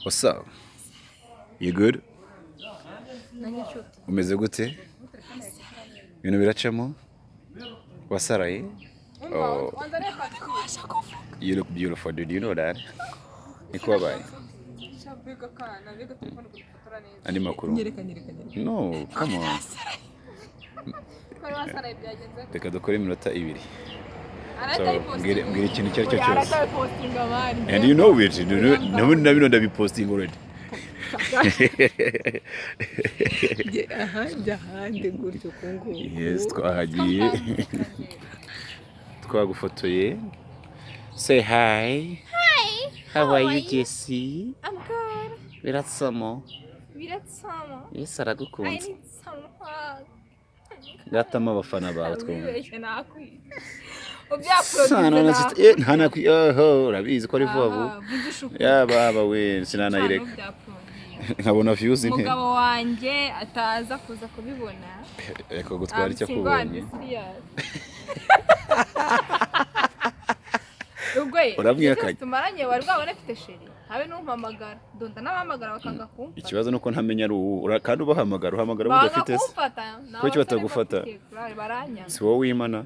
What's up? You good? Umeze gute? Ibintu biracamo? Wasaraye? Oh. You look beautiful, dude. You know that? Niko wabaye? Andi makuru? No, come on. Reka dukore iminota 2. So, mbwira ikintu icyo ari cyo cyose. And you know it. Nabino ndabiposting already. Yes, twahagiye. Twagufotoye. Say hi. Hi. How are you, Jessie? I'm good. Biratsamo. Yes, aragukunda. I need some hug. Gatama abafana bawe twumva. Urabizi ko ari vuba. Baba we sinanayireka. Nkabona views nke. Umugabo wanjye ataza kuza kubibona. Eko gutwara icyo kubonye. Urabwira tumaranye wari bwabone mfite sheri. Habe numpamagara. Donda nabahamagara bakanga kumfa. Ikibazo nuko ntamenya ari uwo. Kandi ubahamagara budafite se. Ko cyo batagufata. Si wowe wimana.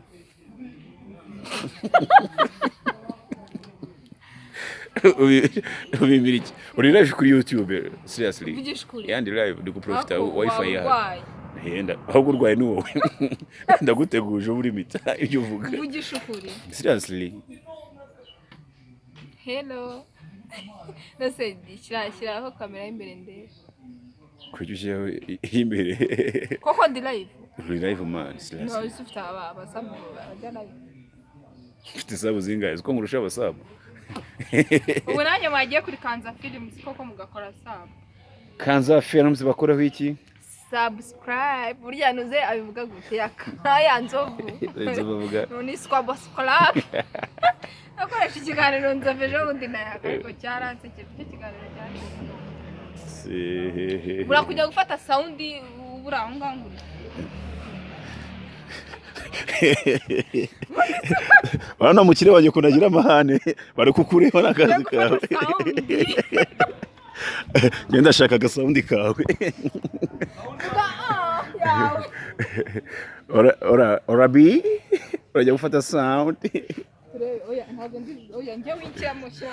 Ubimira iki? Uri live kuri YouTube seriously? Yandi live ndi kuprofita wifi ya. Henda ahubwo urwaye ni wowe. Ndaguteguje muri mita ibyo uvuga. Uvugisha ukuri. Seriously? Hello. Nase shyiraho kamera imbere ndebe. Kujya imbere. Koko ndi live. Uri live man seriously. No, ufite abasamu bajya live. Ufite sabu zingahe? Uko ngurusha abasabu. Ubu nanjye mwagiye kuri Kanza Films koko mugakora sub. Kanza Films bakoraho iki? Subscribe. Burya nuze abivuga gute yakaya nzovu. Bavuga. None subscribe. Akoresha ikiganiro nzoveje undi nayaka ariko cyaranse cyo kiganiro cyane. Bura kujya gufata sound ubura aho ngangura. Bana mukire wanjye kunagira amahane bari kukureba nakazi kawe. Ngenda shaka gasaundi kawe. Ora bi urajya gufata sound. Oya ntabwo ndi oya njye wincamo sha.